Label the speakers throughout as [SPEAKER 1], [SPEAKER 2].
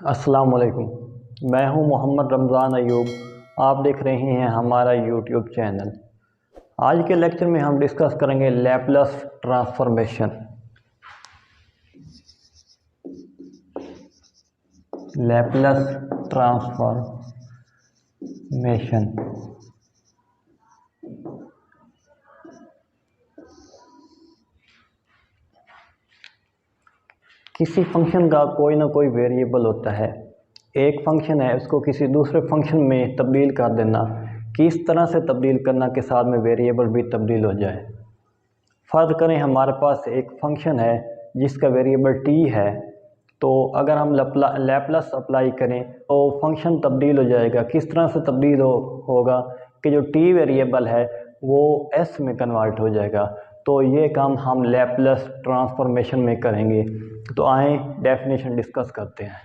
[SPEAKER 1] अस्सलाम वालेकुम। मैं हूं मोहम्मद रमज़ान अयूब। आप देख रहे हैं हमारा यूट्यूब चैनल। आज के लेक्चर में हम डिस्कस करेंगे लैपलस ट्रांसफॉर्मेशन। लैपलस ट्रांसफॉर्मेशन किसी फंक्शन का कोई ना कोई वेरिएबल होता है। एक फंक्शन है, उसको किसी दूसरे फंक्शन में तब्दील कर देना। किस तरह से तब्दील करना के साथ में वेरिएबल भी तब्दील हो जाए। फ़र्ज़ करें हमारे पास एक फंक्शन है जिसका वेरिएबल t है, तो अगर हम लैपलस अप्लाई करें तो फंक्शन तब्दील हो जाएगा। किस तरह से तब्दील होगा कि जो t वेरिएबल है वो s में कन्वर्ट हो जाएगा। तो ये काम हम लैपलस ट्रांसफॉर्मेशन में करेंगे। तो आए डेफिनेशन डिस्कस करते हैं।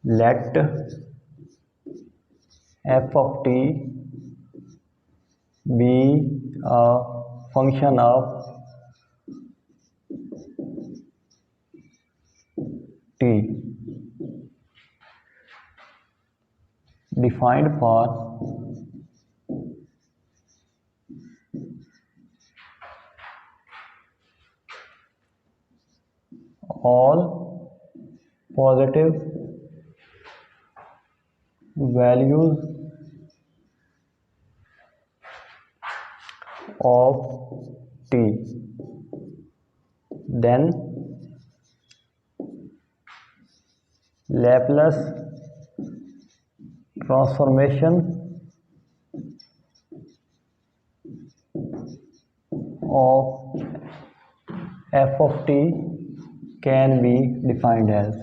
[SPEAKER 1] Let f of t be a function of t defined for all positive values of t, then Laplace transformation of f of t can be defined as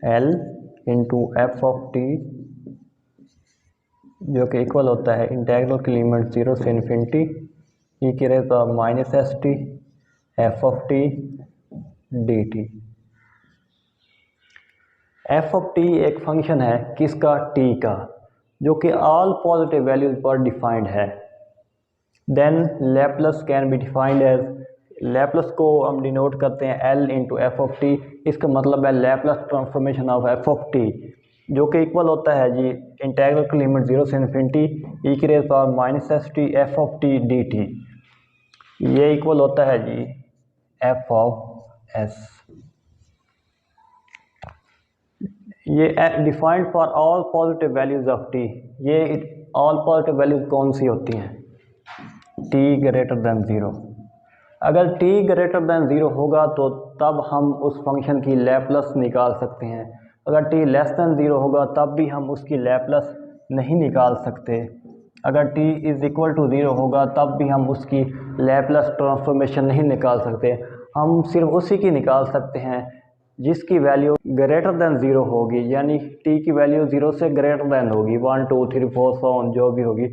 [SPEAKER 1] L into f of t, जो कि equal होता है integral की limit 0 से infinity e की raise power minus S t f of t d t. F of t एक function है किसका, टी का, जो कि ऑल पॉजिटिव वैल्यूज पर डिफाइंड है। Then Laplace can be defined as, Laplace को हम डिनोट करते हैं L into f of t. इसका मतलब है Laplace transformation of f of t, जो कि इक्वल होता है जी इंटीग्रल की लिमिट 0 से इन्फिनिटी ई की raise power minus S t f of t d t. ये इक्वल होता है जी एफ ऑफ एस। ये defined for all positive values of t. ये ऑल पॉजिटिव वैल्यूज कौन सी होती हैं, टी ग्रेटर देन 0। अगर t ग्रेटर देन 0 होगा तो तब हम उस फंक्शन की लैपलस निकाल सकते हैं। अगर t लेस देन 0 होगा तब भी हम उसकी लैपलस नहीं निकाल सकते। अगर t इज़ इक्वल टू 0 होगा तब भी हम उसकी लैपलस ट्रांसफॉर्मेशन नहीं निकाल सकते। हम सिर्फ उसी की निकाल सकते हैं जिसकी वैल्यू ग्रेटर देन 0 होगी, यानी t की वैल्यू 0 से ग्रेटर देन होगी, 1 2 3 4 so on जो भी होगी,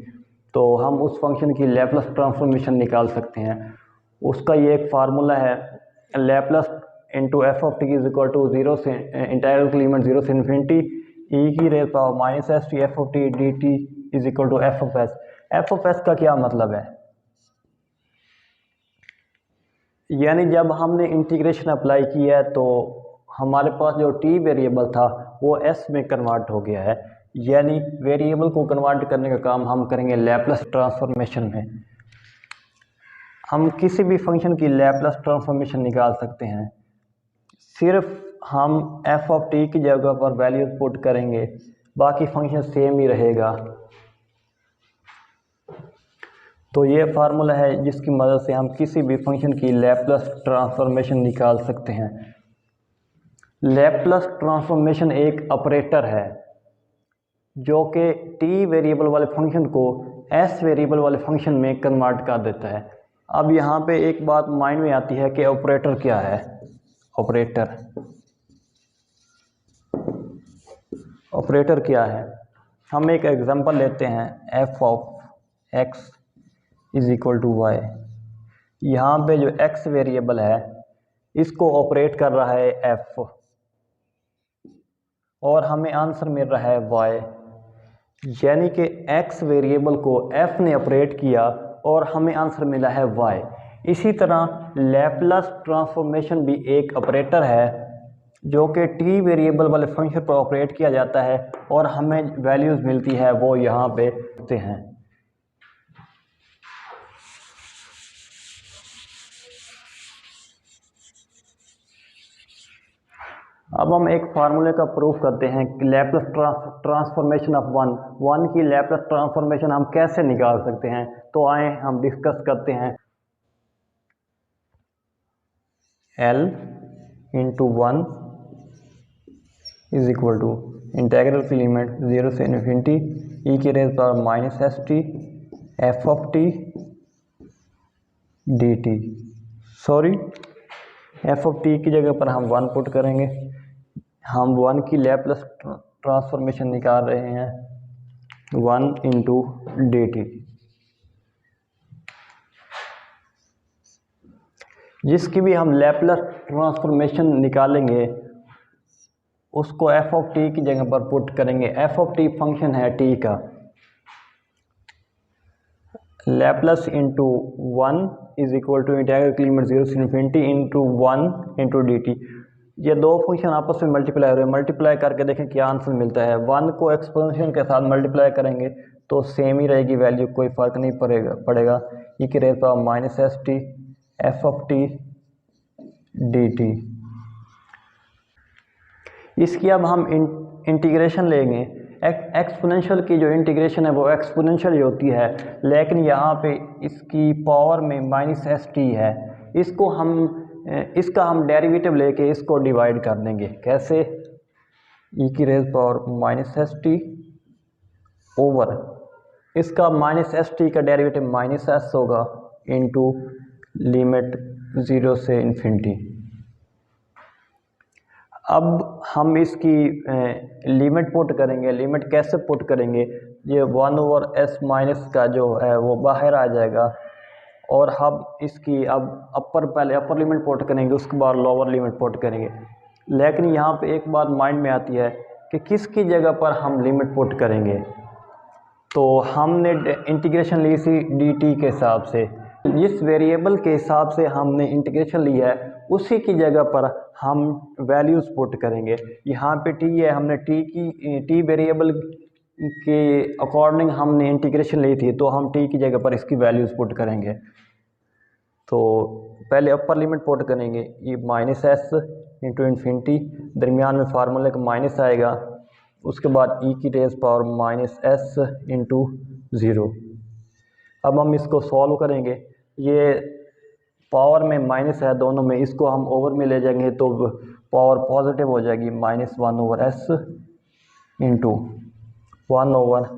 [SPEAKER 1] तो हम उस फंक्शन की लैपलस ट्रांसफॉर्मेशन निकाल सकते हैं। उसका ये एक फार्मूला है, Laplace into f of t is equal to 0 से इंटीग्रल की लिमिट 0 से इन्फिनिटी ई की raise power minus S t f of t d t is equal to f of s. F of s का क्या मतलब है, यानी जब हमने इंटीग्रेशन अप्लाई किया है तो हमारे पास जो टी वेरिएबल था वो एस में कन्वर्ट हो गया है। यानी वेरिएबल को कन्वर्ट करने का काम हम करेंगे लैपलस ट्रांसफॉर्मेशन में। हम किसी भी फंक्शन की लैपलस ट्रांसफॉर्मेशन निकाल सकते हैं, सिर्फ हम एफ ऑफ टी की जगह पर वैल्यू पुट करेंगे, बाकी फंक्शन सेम ही रहेगा। तो ये फार्मूला है जिसकी मदद से हम किसी भी फंक्शन की लैपलस ट्रांसफॉर्मेशन निकाल सकते हैं। लैपलस ट्रांसफॉर्मेशन एक ऑपरेटर है जो कि टी वेरिएबल वाले फंक्शन को एस वेरिएबल वाले फंक्शन में कन्वर्ट कर देता है। अब यहाँ पे एक बात माइंड में आती है कि ऑपरेटर क्या है। ऑपरेटर क्या है, हम एक एग्जांपल लेते हैं, f of x is equal to y. यहाँ पे जो एक्स वेरिएबल है इसको ऑपरेट कर रहा है एफ, और हमें आंसर मिल रहा है y, यानी कि x वेरिएबल को f ने ऑपरेट किया और हमें आंसर मिला है y। इसी तरह लैप्लस ट्रांसफॉर्मेशन भी एक ऑपरेटर है जो कि t वेरिएबल वाले फंक्शन पर ऑपरेट किया जाता है और हमें वैल्यूज़ मिलती है, वो यहाँ पे होते हैं। अब हम एक फार्मूले का प्रूफ करते हैं कि लैप्लस ट्रांसफॉर्मेशन ऑफ वन की लैप्लस ट्रांसफॉर्मेशन हम कैसे निकाल सकते हैं। तो आए हम डिस्कस करते हैं। L into 1 is equal to integral की लिमिट 0 से इन्फिनिटी e की raise power minus S t f of t d t. Sorry, f of T की जगह पर हम 1 पुट करेंगे। हम 1 की लैप्लस ट्रांसफॉर्मेशन निकाल रहे हैं, 1 इंटू डी टी, जिसकी भी हम लैप्लस ट्रांसफॉर्मेशन निकालेंगे उसको एफ ऑफ टी की जगह पर पुट करेंगे। एफ ऑफ टी फंक्शन है टी का, Laplace into 1 is equal to integral की लिमिट 0 से infinity into 1 into d t. ये दो फंक्शन आपस में मल्टीप्लाई हो रहे हैं, मल्टीप्लाई करके देखें क्या आंसर मिलता है। 1 को एक्सपोनेंशियल के साथ मल्टीप्लाई करेंगे तो सेम ही रहेगी वैल्यू, कोई फ़र्क नहीं पड़ेगा। ई की raise power minus S t f of t d T. इसकी अब हम इंटीग्रेशन लेंगे। एक्सपोनेंशियल की जो इंटीग्रेशन है वो एक्सपोनेंशियल ही होती है, लेकिन यहाँ पे इसकी पावर में माइनस एस टी है। इसका हम डेरिवेटिव लेके इसको डिवाइड कर देंगे। कैसे? ई की raise power minus S T over इसका माइनस एस टी का डेरिवेटिव माइनस एस होगा इंटू लिमिट 0 से इन्फिनिटी। अब हम इसकी लिमिट पुट करेंगे। लिमिट कैसे पुट करेंगे? ये 1 ओवर एस माइनस का जो है वो बाहर आ जाएगा और हम इसकी अब पहले अपर लिमिट पुट करेंगे, उसके बाद लोअर लिमिट पुट करेंगे। लेकिन यहाँ पे एक बात माइंड में आती है कि किसकी जगह पर हम लिमिट पुट करेंगे। तो हमने इंटीग्रेशन ली थी डी टी के हिसाब से, जिस वेरिएबल के हिसाब से हमने इंटीग्रेशन लिया है उसी की जगह पर हम वैल्यूज़ पुट करेंगे। यहाँ पे टी है, हमने टी वेरिएबल के अकॉर्डिंग हमने इंटीग्रेशन ली थी, तो हम टी की जगह पर इसकी वैल्यूज़ पुट करेंगे। तो पहले अपर लिमिट पुट करेंगे, ये माइनस एस इंटू इन्फिनिटी, दरमियान में फार्मूले का माइनस आएगा, उसके बाद ई की raise power minus S into 0। अब हम इसको सॉल्व करेंगे। ये पावर में माइनस है दोनों में, इसको हम ओवर में ले जाएंगे तो पावर पॉजिटिव हो जाएगी, minus 1 over S into 1 over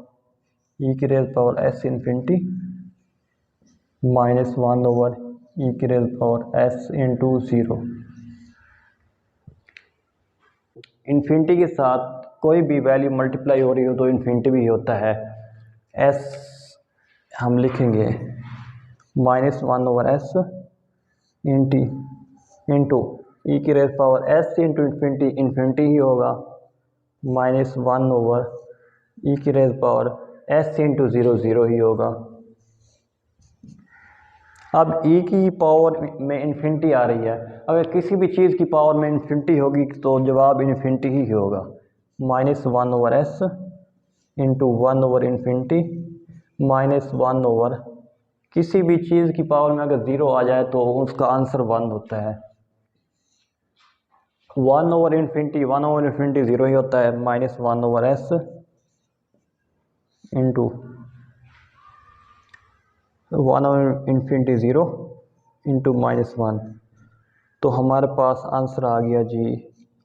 [SPEAKER 1] E की raise power S infinity minus 1 over E की raise power S into 0। Infinity के साथ कोई भी वैल्यू मल्टीप्लाई हो रही हो तो इन्फिनिटी भी होता है। एस हम लिखेंगे minus 1 over S into E की raise power S into infinity, infinity ही होगा, माइनस 1 ओवर ई की रेज़ पावर एस इंटू 0, 0 ही होगा। अब ई की पावर में इन्फिनिटी आ रही है, अगर किसी भी चीज़ की पावर में इन्फिनिटी होगी तो जवाब इन्फिनिटी ही होगा। Minus 1 over S into 1 over infinity minus 1 over, किसी भी चीज़ की पावर में अगर 0 आ जाए तो उसका आंसर 1 होता है। 1 ओवर इन्फिनिटी 0 ही होता है, minus 1 over S into 1 over infinity 0 into minus 1, तो हमारे पास आंसर आ गया जी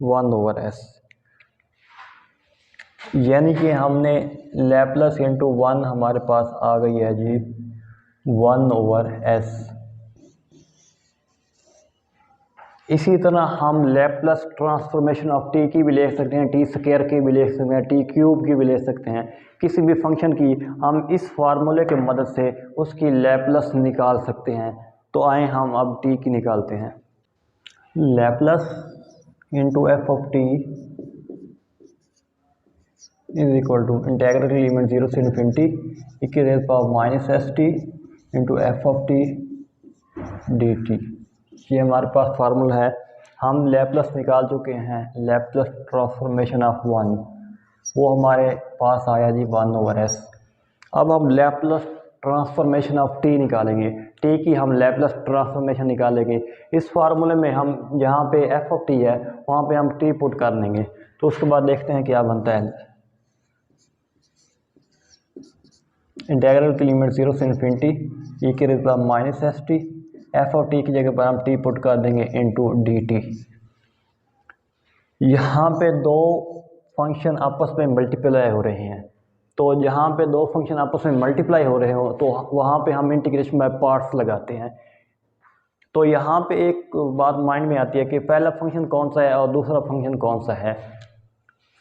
[SPEAKER 1] 1 ओवर एस। यानी कि हमने लैप्लस इंटू 1 हमारे पास आ गई है जी 1 ओवर एस। इसी तरह हम लैप्लस ट्रांसफॉर्मेशन ऑफ टी की भी ले सकते हैं, टी स्क्वायर की भी ले सकते हैं, टी क्यूब की भी ले सकते हैं। किसी भी फंक्शन की हम इस फार्मूले की मदद से उसकी लैप्लस निकाल सकते हैं। तो आए हम अब टी की निकालते हैं। Laplace into f of t is equal to integral limit 0 से इन्फिनिटी e की raise power minus S t into f of t d t. ये हमारे पास फार्मूला है। हम लैप्लस निकाल चुके हैं, लैप्लस ट्रांसफॉर्मेशन ऑफ वन, वो हमारे पास आया जी 1/s। अब हम लैप्लस ट्रांसफॉर्मेशन ऑफ टी निकालेंगे, टी की हम लैप्लस ट्रांसफॉर्मेशन निकालेंगे। इस फार्मूले में हम जहाँ पे एफ ऑफ टी है वहाँ पे हम टी पुट कर देंगे, तो उसके बाद देखते हैं क्या बनता है। इंटीग्रल की लिमिट 0 से इन्फिनिटी ई की raise power minus S t, f of T की जगह पर हम टी पुट कर देंगे इनटू डी टी। यहाँ पे दो फंक्शन आपस में मल्टीप्लाई हो रहे हैं, तो जहाँ पे दो फंक्शन आपस में मल्टीप्लाई हो रहे हो तो वहाँ पे हम इंटीग्रेशन बाय पार्ट्स लगाते हैं। तो यहाँ पे एक बात माइंड में आती है कि पहला फंक्शन कौन सा है और दूसरा फंक्शन कौन सा है।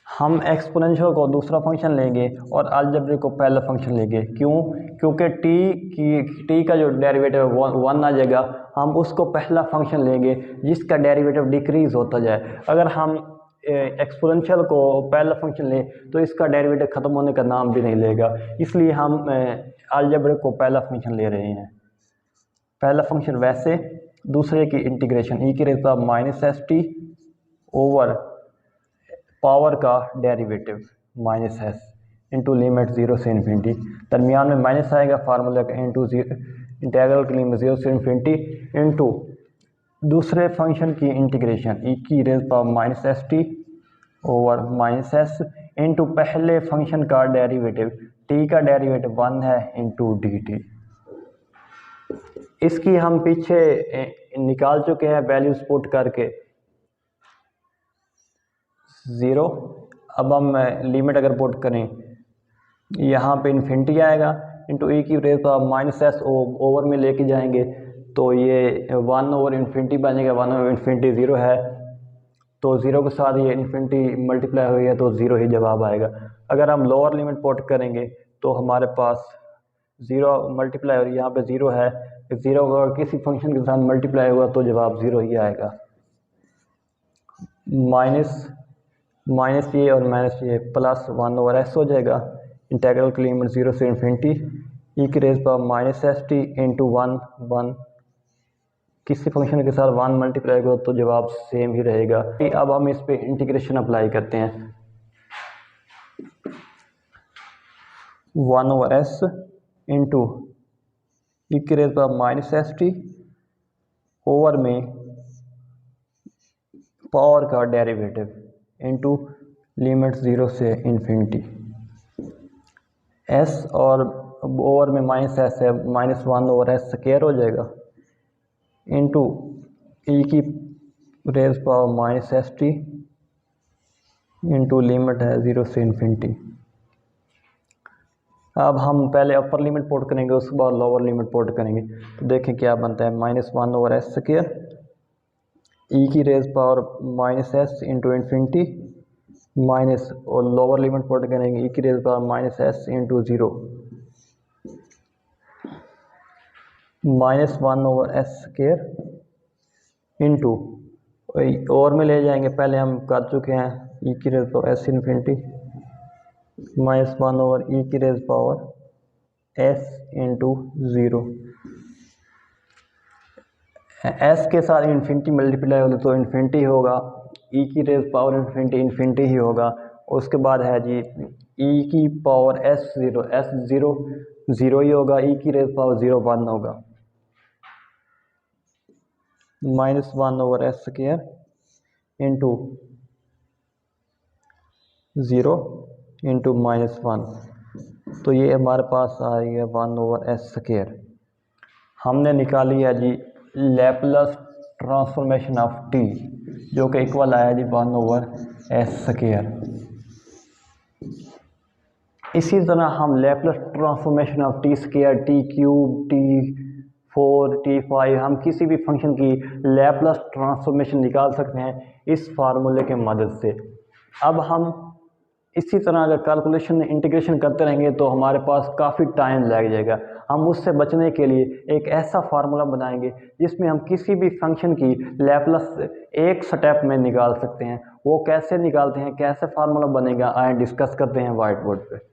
[SPEAKER 1] हम एक्सपोनेंशियल को दूसरा फंक्शन लेंगे और अलजेब्रिक को पहला फंक्शन लेंगे। क्यों? क्योंकि टी का जो डेरिवेटिव वन आ जाएगा, हम उसको पहला फंक्शन लेंगे जिसका डेरिवेटिव डिक्रीज होता जाए। अगर हम एक्सपोनेंशियल को पहला फंक्शन लें तो इसका डेरिवेटिव ख़त्म होने का नाम भी नहीं लेगा, इसलिए हम अलजेब्रिक को पहला फंक्शन ले रहे हैं। पहला फंक्शन वैसे, दूसरे की इंटीग्रेशन ई की raise power minus S T over power का derivative minus S into limit 0 से इन्फिनिटी, दरमियान में माइनस आएगा फार्मूला का, इंटू इंटीग्रल की लिमिट 0 से इन्फिनिटी इंटू दूसरे फंक्शन की इंटीग्रेशन ई की raise power minus S T over minus S into पहले फंक्शन का डेरिवेटिव, टी का डेरिवेटिव 1 है इंटू डी टी। इसकी हम पीछे निकाल चुके हैं वैल्यूज पुट करके 0। अब हम लिमिट अगर पुट करें, यहाँ पे इन्फिनिटी आएगा इंटू ई की raise power minus S over में लेके जाएंगे तो ये 1 ओवर इन्फिनिटी बनेगा। 1 ओवर इन्फिनिटी 0 है, तो 0 के साथ ये इन्फिनिटी मल्टीप्लाई हुई है तो 0 ही जवाब आएगा। अगर हम लोअर लिमिट पुट करेंगे तो हमारे पास 0 मल्टीप्लाई हो रही है, यहाँ पे 0 है, 0 अगर किसी फंक्शन के साथ मल्टीप्लाई हुआ तो जवाब 0 ही आएगा। माइनस ये और माइनस ये प्लस 1 ओवर एस हो जाएगा। इंटीग्रल की लिमिट 0 से इन्फिनिटी ई की raise power minus S t into 1 किसी फंक्शन के साथ 1 मल्टीप्लाई करो तो जवाब सेम ही रहेगा। अब हम इस पे इंटीग्रेशन अप्लाई करते हैं। 1 ओवर एस इंटू ई की raise power minus S T over में पावर का डेरिवेटिव इंटू लिमिट 0 से इन्फिनिटी, एस और ओवर में माइनस एस है, माइनस 1 ओवर एस स्क्वायर हो जाएगा इंटू ई की raise power minus S t into limit है 0 से इन्फिनिटी। अब हम पहले अपर लिमिट पुट करेंगे, उसके बाद लोअर लिमिट पुट करेंगे, तो देखें क्या बनता है। माइनस 1 ओवर एस स्क्वायर ई की raise power minus S into infinity minus, और लोअर लिमिट पुट करेंगे ई की raise power minus S into 0 minus 1 over S square into, और में ले जाएंगे, पहले हम कर चुके हैं ई की raise power S infinity minus 1 over E की raise power S into 0। S के साथ इन्फिनिटी मल्टीप्लाई होगा तो इन्फिनिटी होगा, ई की रेज़ पावर इन्फिनिटी ही होगा। उसके बाद है जी ई की पावर एस 0 ही होगा, ई की रेज़ पावर 0 1 होगा, minus 1 over S square into 0 into minus 1, तो ये हमारे पास आ रही है 1 ओवर एस स्क्वायर। हमने निकाली है जी लैप्लस ट्रांसफॉर्मेशन ऑफ टी, जो कि इक्वल आया जी 1 ओवर एस स्क्वायर। इसी तरह हम Laplace transformation of T square, T cube, T4, T5, हम किसी भी फंक्शन की लैप्लस ट्रांसफॉर्मेशन निकाल सकते हैं इस फार्मूले के मदद से। अब हम इसी तरह अगर कैलकुलेशन इंटीग्रेशन करते रहेंगे तो हमारे पास काफ़ी टाइम लग जाएगा। हम उससे बचने के लिए एक ऐसा फार्मूला बनाएंगे जिसमें हम किसी भी फंक्शन की लैप्लस एक स्टेप में निकाल सकते हैं। वो कैसे निकालते हैं, कैसे फार्मूला बनेगा, आए डिस्कस करते हैं व्हाइट बोर्ड पे।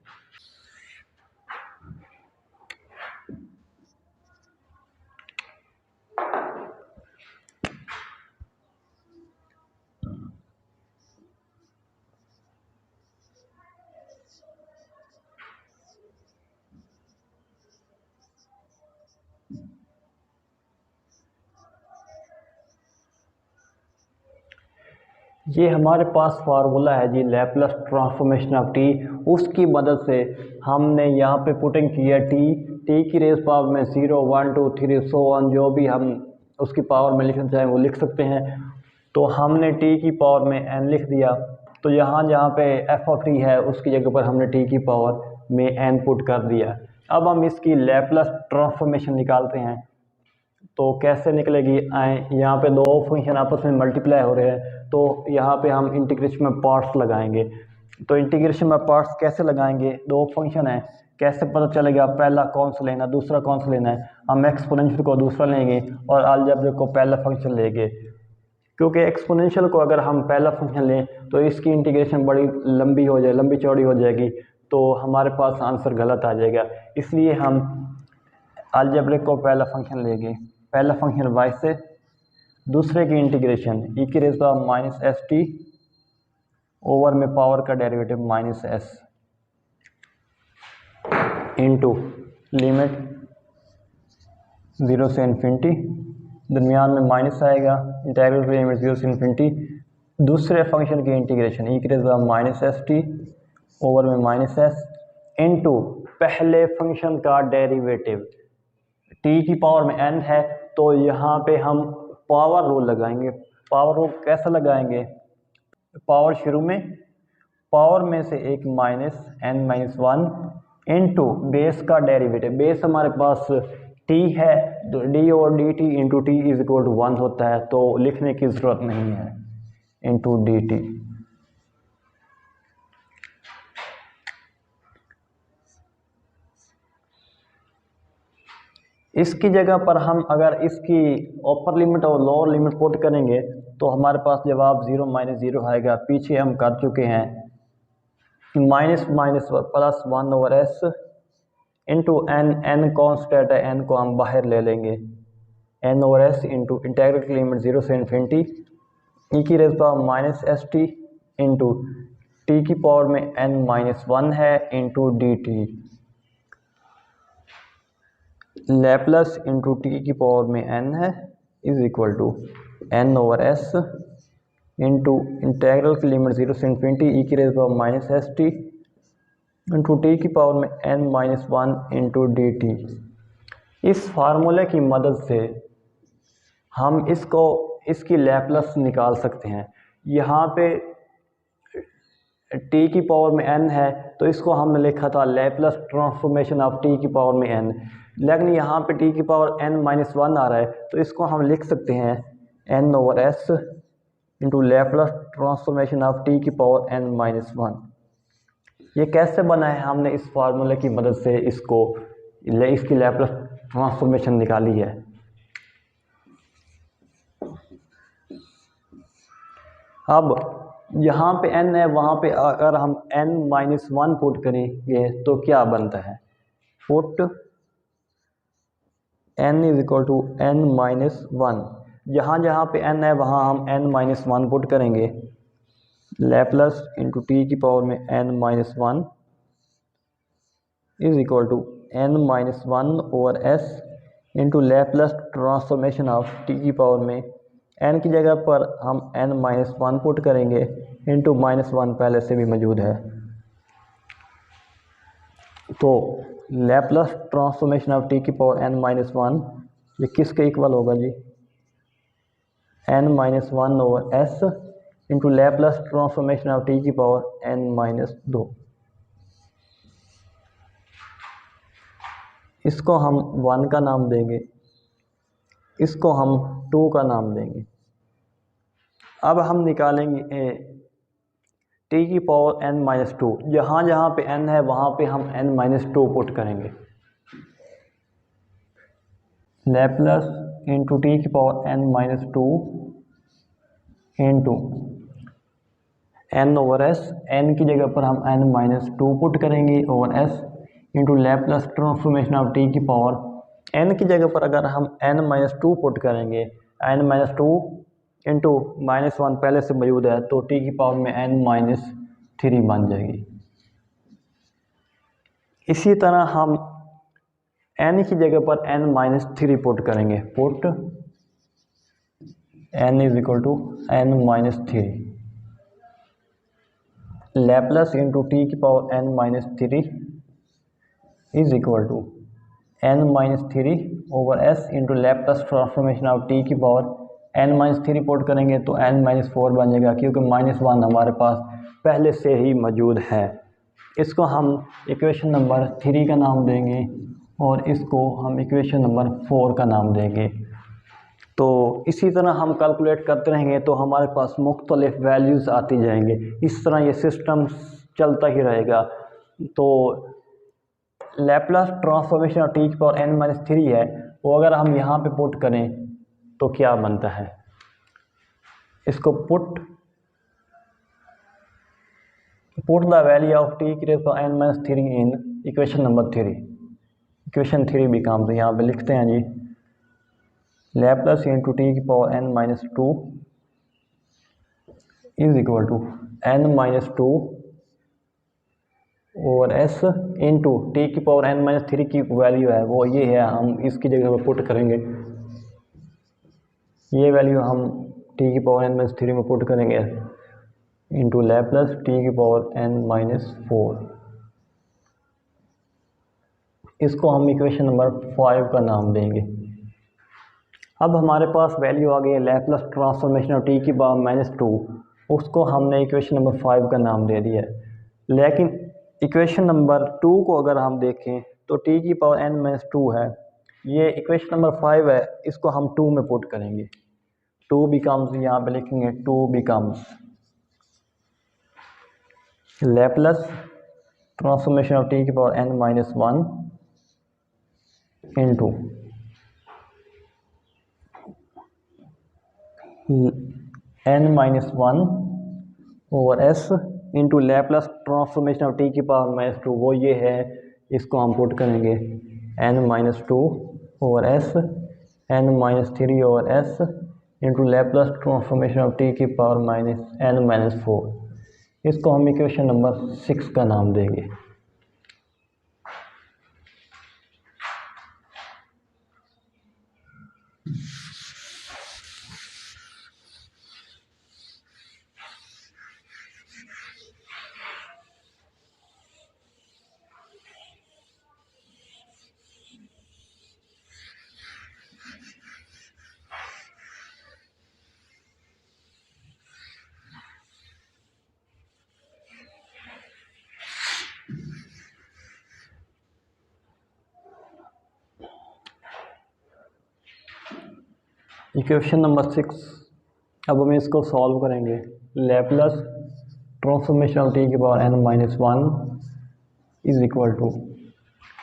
[SPEAKER 1] ये हमारे पास फार्मूला है जी लैप्लस ट्रांसफॉर्मेशन ऑफ टी। उसकी मदद से हमने यहाँ पे पुटिंग किया टी की रेज पावर में 0 1 2 3 सो ऑन, जो भी हम उसकी पावर में लिखना चाहें वो लिख सकते हैं। तो हमने टी की पावर में n लिख दिया, तो यहाँ जहाँ पे एफ ऑफ टी है उसकी जगह पर हमने टी की पावर में n पुट कर दिया। अब हम इसकी लैप्लस ट्रांसफॉर्मेशन निकालते हैं। तो कैसे निकलेगी, आए यहाँ पे दो फंक्शन आपस में मल्टीप्लाई हो रहे हैं, तो यहाँ पे हम इंटीग्रेशन में पार्ट्स लगाएंगे। तो इंटीग्रेशन में पार्ट्स कैसे लगाएंगे, दो फंक्शन है, कैसे पता चलेगा पहला कौन सा लेना दूसरा कौन सा लेना है। हम एक्सपोनेंशियल को दूसरा लेंगे और अलजेब्रिक को पहला फंक्शन लेंगे, क्योंकि एक्सपोनेंशियल को अगर हम पहला फंक्शन लें तो इसकी इंटीग्रेशन बड़ी लंबी चौड़ी हो जाएगी, तो हमारे पास आंसर गलत आ जाएगा। इसलिए हम अलजेब्रिक को पहला फंक्शन लेंगे, पहला फंक्शन y से, दूसरे की इंटीग्रेशन e की raise power minus S T over में पावर का derivative minus S into limit 0 से इन्फिनिटी, दरमियान में माइनस आएगा, इंटीग्रल की लिमिट 0 से इन्फिनिटी, दूसरे फंक्शन की इंटीग्रेशन e की raise power minus S T over में माइनस एस इंटू पहले फंक्शन का डेरिवेटिव। टी की पावर में n है तो यहाँ पे हम पावर रूल लगाएंगे। पावर रूल कैसे लगाएंगे, पावर शुरू में, पावर में से एक minus n minus one into base का डेरिवेटिव। बेस हमारे पास t है तो d और d t into t is equal to 1 होता है, तो लिखने की ज़रूरत नहीं है, इंटू डी टी। इसकी जगह पर हम अगर इसकी अपर लिमिट और लोअर लिमिट पुट करेंगे तो हमारे पास जवाब 0 माइनस 0 आएगा। पीछे हम कर चुके हैं, minus minus plus 1 over S into n constant है, एन को हम बाहर ले लेंगे, n over S into integral की लिमिट 0 से इन्फिनिटी ई की raise power minus S t into T की पावर में n माइनस वन है into d t, Laplace into T की पावर में n है is equal to n over S into integral की लिमिट 0 से इन्फिनिटी ई की raise power minus S t into T की पावर में n minus one into d T. इस फार्मूले की मदद से हम इसकी लैप्लस निकाल सकते हैं। यहाँ पे t की पावर में n है तो इसको हमने लिखा था लैप्लस ट्रांसफॉर्मेशन ऑफ t की पावर में n, लेकिन यहाँ पे t की पावर n माइनस वन आ रहा है तो इसको हम लिख सकते हैं n over s into Laplace transformation of t की पावर n माइनस वन। ये कैसे बना है, हमने इस फार्मूले की मदद से इसकी लैप्लस ट्रांसफॉर्मेशन निकाली है। अब यहाँ पे n है, वहाँ पे अगर हम n माइनस वन पुट करेंगे तो क्या बनता है, put n is equal to n minus one. जहाँ जहाँ पे n है वहाँ हम n माइनस वन पुट करेंगे, लैप्लस इंटू टी की पावर में n minus one is equal to n minus one over s into Laplace transformation of t की पावर में n की जगह पर हम n माइनस वन पुट करेंगे इंटू माइनस वन पहले से भी मौजूद है। तो लैप्लस ट्रांसफॉर्मेशन ऑफ t की पावर n माइनस वन ये किसके इक्वल होगा जी, n minus one over s into Laplace transformation of t की पावर n माइनस दो। इसको हम 1 का नाम देंगे, इसको हम 2 का नाम देंगे। अब हम निकालेंगे t की पावर n माइनस टू, जहाँ जहाँ पे n है वहाँ पे हम n माइनस टू पुट करेंगे। लैप्लस इंटू टी की power n minus two into n over s, n की जगह पर हम n माइनस टू पुट करेंगे over S into Laplace transformation of T की पावर, n की जगह पर अगर हम n माइनस टू पुट करेंगे, n minus two into minus one पहले से मौजूद है तो टी की पावर में n माइनस थ्री बन जाएगी। इसी तरह हम n की जगह पर n माइनस थ्री पुट करेंगे, put n is equal to n minus three, Laplace into T की power n minus three is equal to n minus three over s into Laplace transformation of T की power n minus three put करेंगे तो n minus four बन जाएगा, क्योंकि minus one हमारे पास पहले से ही मौजूद है। इसको हम इक्वेशन नंबर थ्री का नाम देंगे और इसको हम इक्वेशन नंबर फोर का नाम देंगे। तो इसी तरह हम कैलकुलेट करते रहेंगे तो हमारे पास मुख्तलिफ वैल्यूज़ आती जाएंगे, इस तरह ये सिस्टम चलता ही रहेगा। तो लैप्लस ट्रांसफॉर्मेशन ऑफ टी की पावर n माइनस थ्री है, वो अगर हम यहाँ पे पुट करें तो क्या बनता है, इसको put the value of T की power n minus three in equation number three, equation three भी काम तो यहाँ पे लिखते हैं जी, लैप्लस इंटू टी की power n minus two is equal to n minus two और s इंटू टी की पावर n माइनस थ्री की वैल्यू है वो ये है, हम इसकी जगह पर पुट करेंगे, ये वैल्यू हम टी की पावर n माइनस थ्री में पुट करेंगे इंटू लैप्लस टी की पावर n माइनस फोर, इसको हम इक्वेशन नंबर फाइव का नाम देंगे। अब हमारे पास वैल्यू आ गई है लैप्लस ट्रांसफॉर्मेशन ऑफ टी की पावर माइनस टू, उसको हमने इक्वेशन नंबर फाइव का नाम दे दिया है। लेकिन इक्वेशन नंबर टू को अगर हम देखें तो टी की पावर n माइनस टू है, ये इक्वेशन नंबर फाइव है, इसको हम टू में पुट करेंगे, टू बिकम्स, यहाँ पे लिखेंगे two becomes Laplace transformation of T की power n minus one into n minus one over s into Laplace transformation of T की पावर माइनस टू, वो ये है, इसको हम पुट करेंगे n minus two over s n minus three over s into Laplace transformation of T की power minus n minus four, इसको हम इक्वेशन नंबर सिक्स का नाम देंगे। इक्वेशन नंबर सिक्स, अब हम इसको सॉल्व करेंगे, लैप्लस ट्रांसफॉर्मेशन ऑफ टी की power n minus one is equal to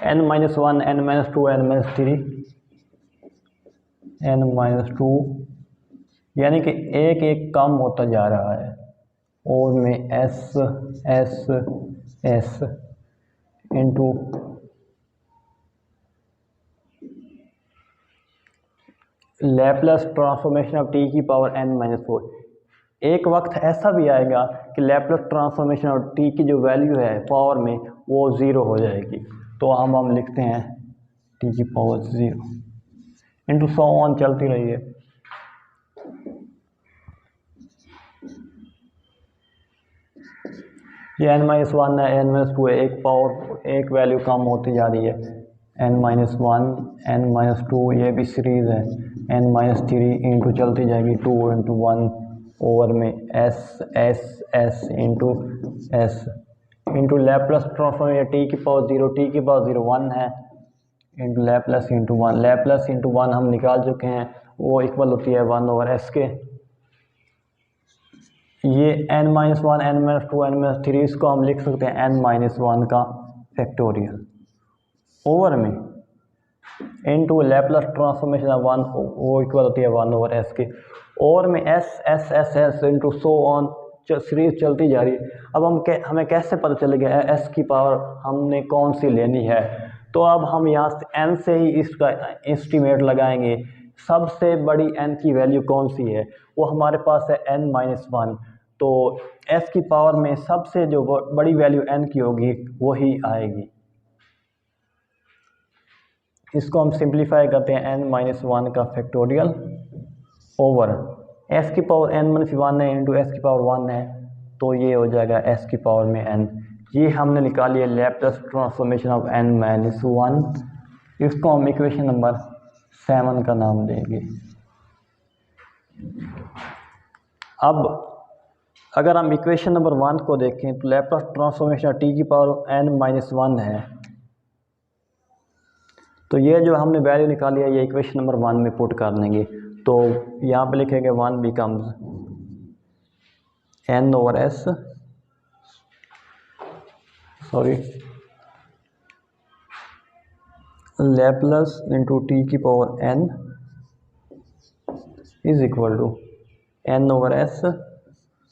[SPEAKER 1] n minus one, n minus two, n minus three, n minus two, यानी कि एक एक कम होता जा रहा है और में s s s into Laplace transformation of T की पावर n माइनस फोर। एक वक्त ऐसा भी आएगा कि लैप्लस ट्रांसफॉर्मेशन ऑफ टी की जो वैल्यू है पावर में वो ज़ीरो हो जाएगी, तो हम लिखते हैं टी की power zero into so on चलती रही है। ये n माइनस वन है, n माइनस टू है, एक पावर एक वैल्यू कम होती जा रही है, n minus one, n minus to, ये भी सीरीज़ है, n माइनस थ्री इंटू चलती जाएगी टू इंटू वन ओवर में s s s into s into Laplace transformation T की पावर ज़ीरो, टी की पावर ज़ीरो वन है into Laplace into one, Laplace into one हम निकाल चुके हैं, वो इक्वल होती है वन ओवर s के। ये n minus one, n minus two, n minus three, इसको हम लिख सकते हैं n माइनस वन का फैक्टोरियल ओवर में into Laplace transformation of one, वो इक्वल होती है 1/s की, और में s into so on, series चलती जा रही है। अब हमें कैसे पता चलेगा s की पावर हमने कौन सी लेनी है? तो अब हम यहाँ से n से ही इसका एस्टीमेट लगाएंगे। सबसे बड़ी n की वैल्यू कौन सी है? वो हमारे पास है n-1। तो s की पावर में सबसे जो बड़ी वैल्यू n की होगी वही आएगी। इसको हम सिंप्लीफाई करते हैं n-1 का फैक्टोरियल ओवर s की पावर n-1 है इंटू s की पावर 1 है, तो ये हो जाएगा s की पावर में n। ये हमने निकाली है लैप्लस ट्रांसफॉर्मेशन ऑफ n-1। इसको हम इक्वेशन नंबर 7 का नाम देंगे। अब अगर हम इक्वेशन नंबर 1 को देखें तो लैप्लस ट्रांसफॉर्मेशन t की पावर n-1 है, तो ये जो हमने वैल्यू निकाली है ये इक्वेशन नंबर 1 में पुट कर देंगे। तो यहाँ पे लिखेंगे 1 becomes n/s, sorry, Laplace into t की power n is equal to n/s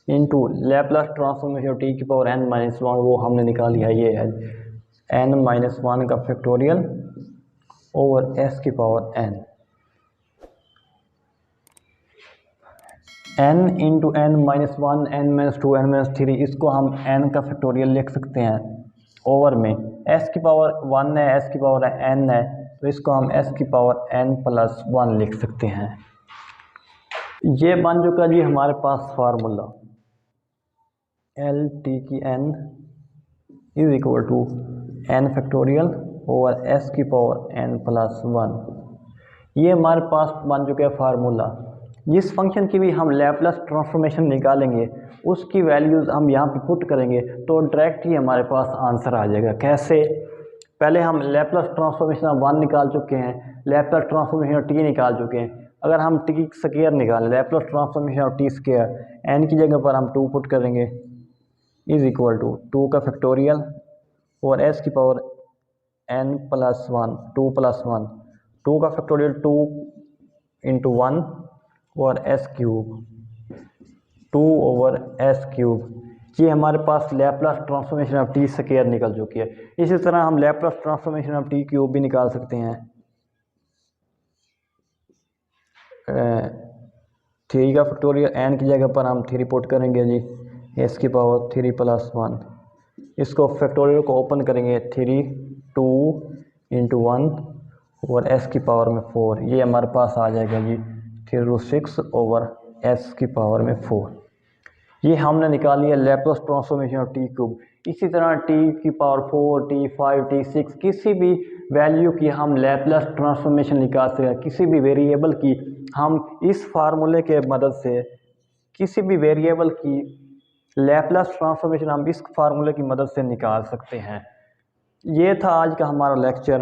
[SPEAKER 1] into Laplace transformation t की पावर n-1, वो हमने निकाली है, ये है n-1 का फैक्टोरियल ओवर s की power n। n into n-1, n-2, n-3, इसको हम n का फैक्टोरियल लिख सकते हैं ओवर में s की पावर 1 है, s की पावर n है, तो इसको हम s की पावर n+1 लिख सकते हैं। ये बन चुका जी हमारे पास फार्मूला LT की n is equal to n factorial over s की पावर n+1। ये हमारे पास बन चुका है फार्मूला। जिस फंक्शन की भी हम लैप्लस ट्रांसफॉर्मेशन निकालेंगे उसकी वैल्यूज़ हम यहाँ पे पुट करेंगे तो डायरेक्ट ही हमारे पास आंसर आ जाएगा। कैसे? पहले हम लैप्लस ट्रांसफॉर्मेशन ऑफ 1 निकाल चुके हैं, लैप्लस ट्रांसफॉर्मेशन ऑफ t निकाल चुके हैं। अगर हम t स्क्वायर निकालें, Laplace transformation of t square, n की जगह पर हम 2 पुट करेंगे इज इक्वल टू 2 का फैक्टोरियल और s की पावर n+1, 2+1, 2 का फैक्टोरियल 2 इंटू 1 और s cube, 2 over s cube. ये हमारे पास Laplace transformation of t square निकल चुकी है। इसी तरह हम Laplace transformation of t cube भी निकाल सकते हैं। 3 का फैक्टोरियल n की जगह पर हम 3 पुट करेंगे जी, s की पावर 3+1, इसको फैक्टोरियल को ओपन करेंगे 3, 2 इंटू 1 और s की पावर में 4। ये हमारे पास आ जाएगा जी 3/6 ओवर s की पावर में 4। ये हमने निकाली है Laplace transformation of t cube. इसी तरह t की पावर 4, t5, t6 किसी भी वैल्यू की हम लैप्लस ट्रांसफॉर्मेशन निकाल सकते हैं। किसी भी वेरिएबल की हम इस फार्मूले के मदद से किसी भी वेरिएबल की लैप्लस ट्रांसफॉर्मेशन हम इस फार्मूले की मदद से निकाल सकते हैं। ये था आज का हमारा लेक्चर।